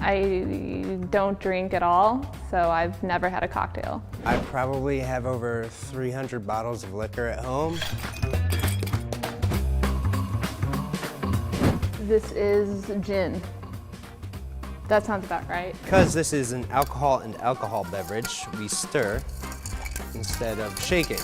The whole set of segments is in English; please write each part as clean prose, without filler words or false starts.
I don't drink at all, so I've never had a cocktail. I probably have over 300 bottles of liquor at home. This is gin. That sounds about right. Because this is an alcohol and alcohol beverage, we stir instead of shaking.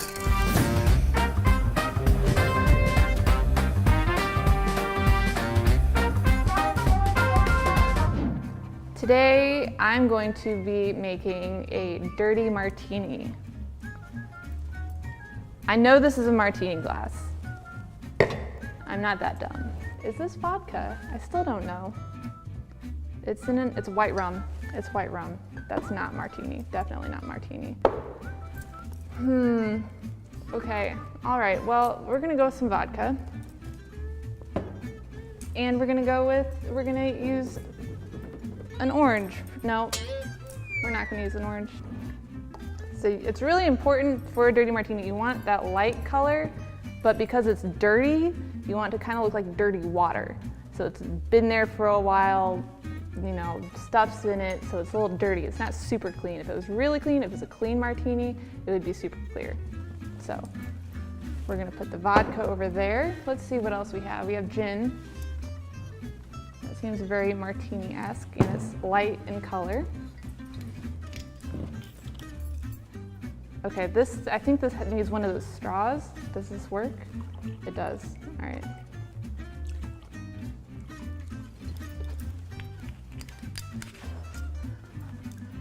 Today, I'm going to be making a Dirty Martini. I know this is a martini glass. I'm not that dumb. Is this vodka? I still don't know. It's white rum. It's white rum. That's not martini. Definitely not martini. Okay. All right. Well, we're gonna go with some vodka, and we're gonna use an orange. No, we're not gonna use an orange. So it's really important for a dirty martini. You want that light color, but because it's dirty, you want it to kind of look like dirty water. So it's been there for a while, you know, stuff's in it, so it's a little dirty. It's not super clean. If it was really clean, if it was a clean martini, it would be super clear. So we're gonna put the vodka over there. Let's see what else we have. We have gin. That seems very martini-esque, and it's light in color. Okay, I think this needs one of those straws. Does this work? It does. All right.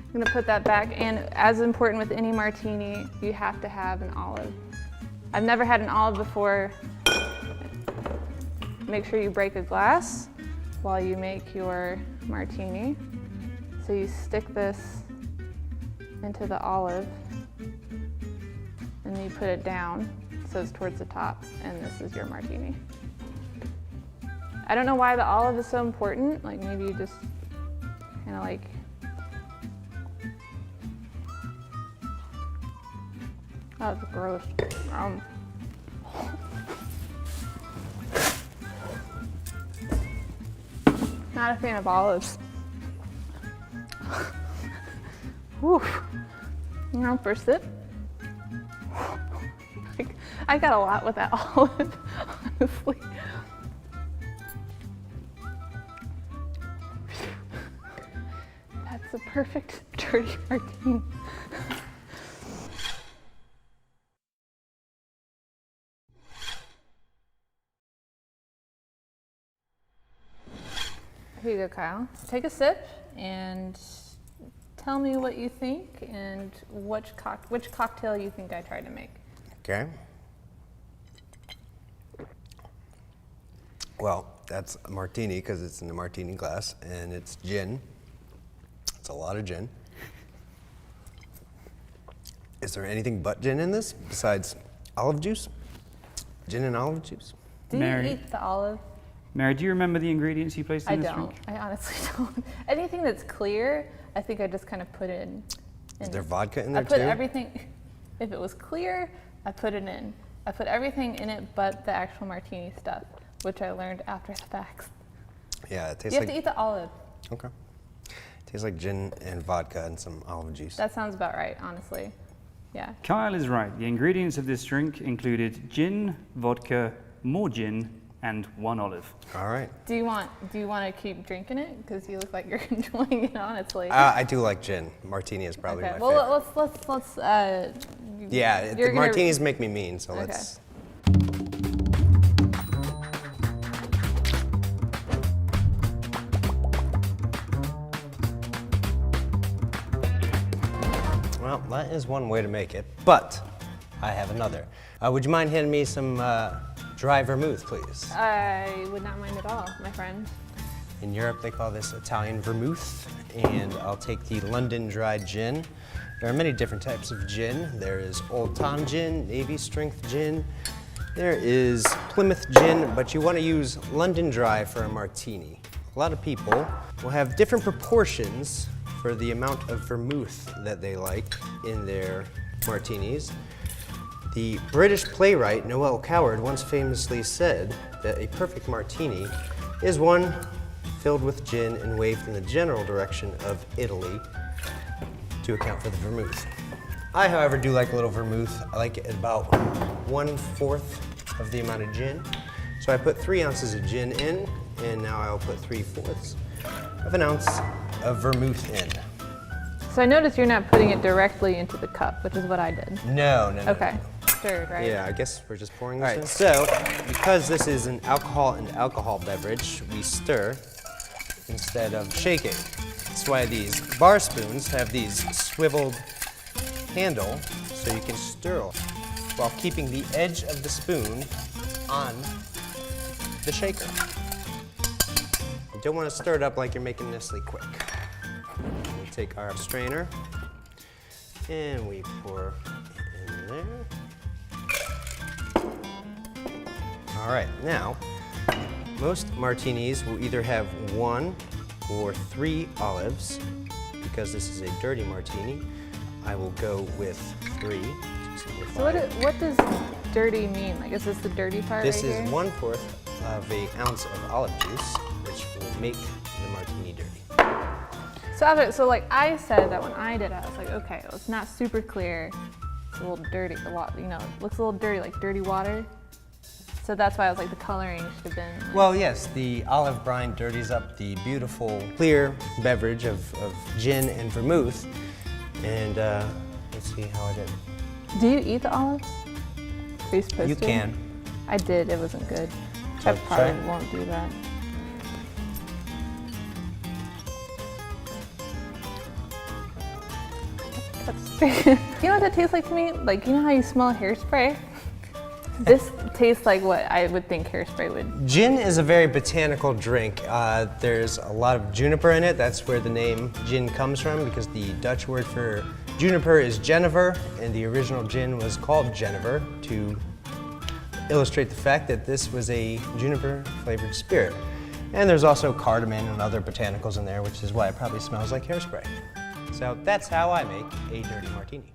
I'm gonna put that back, and as important with any martini, you have to have an olive. I've never had an olive before. Make sure you break a glass while you make your martini. So you stick this into the olive, and then you put it down so it's towards the top, and this is your martini. I don't know why the olive is so important. Like maybe you just kind of like, oh, it's gross. Not a fan of olives. Whew. You know, for a sip. I got a lot with that olive, honestly. That's a perfect dirty martini. Here you go, Kyle. Take a sip and tell me what you think and which cocktail you think I tried to make. Okay. Well, that's a martini because it's in a martini glass, and it's gin. It's a lot of gin. Is there anything but gin in this besides olive juice? Gin and olive juice? Do you eat the olive? Mary, do you remember the ingredients you placed in this drink? I honestly don't. Anything that's clear, I think I just kind of put in. Is there vodka in there too? I put everything, if it was clear, I put it in. I put everything in it but the actual martini stuff, which I learned after the fact. Yeah, it tastes like... You have to eat the olive. Okay. Tastes like gin and vodka and some olive juice. That sounds about right, honestly. Yeah. Kyle is right. The ingredients of this drink included gin, vodka, more gin, and one olive. All right. Do you want to keep drinking it? Because you look like you're enjoying it, honestly. I do like gin. Martini is probably my favorite. Well, let's. Yeah, the martinis make me mean, so let's. Well, that is one way to make it, but I have another. Would you mind handing me some dry vermouth, please? I would not mind at all, my friend. In Europe, they call this Italian vermouth, and I'll take the London dry gin. There are many different types of gin. There is Old Tom gin, Navy strength gin. There is Plymouth gin, but you want to use London dry for a martini. A lot of people will have different proportions for the amount of vermouth that they like in their martinis. The British playwright Noel Coward once famously said that a perfect martini is one filled with gin and waved in the general direction of Italy to account for the vermouth. I, however, do like a little vermouth. I like it at about 1/4 of the amount of gin. So I put 3 ounces of gin in, and now I'll put 3/4 of an ounce of vermouth in. So I noticed you're not putting it directly into the cup, which is what I did. No. Okay, stirred, right? Yeah, I guess we're just pouring this in. So, because this is an alcohol and alcohol beverage, we stir instead of shaking. That's why these bar spoons have these swiveled handle, so you can stir while keeping the edge of the spoon on the shaker. You don't want to stir it up like you're making Nestle Quick. We take our strainer and we pour it in there. All right, now, most martinis will either have 1 or 3 olives. Because this is a dirty martini, I will go with 3 to simplify. So what does dirty mean? Like, is this the dirty part This right is here? 1/4 of an ounce of olive juice, which will make the martini dirty. So like I said that when I did it, I was like, okay, well, it's not super clear. It's a little dirty, it looks a little dirty, like dirty water. So that's why I was like, the coloring should have been. Like, Well, yes, the olive brine dirties up the beautiful, clear beverage of gin and vermouth. And let's see how I did. do you eat the olives? Are you supposed You to? can. I did, it wasn't good. So I probably try. won't do that. You know what that tastes like to me? Like, you know how you smell hairspray? This tastes like what I would think hairspray would. Gin is a very botanical drink. There's a lot of juniper in it. That's where the name gin comes from, because the Dutch word for juniper is jenever, and the original gin was called jenever to illustrate the fact that this was a juniper flavored spirit. And there's also cardamom and other botanicals in there, which is why it probably smells like hairspray. So that's how I make a dirty martini.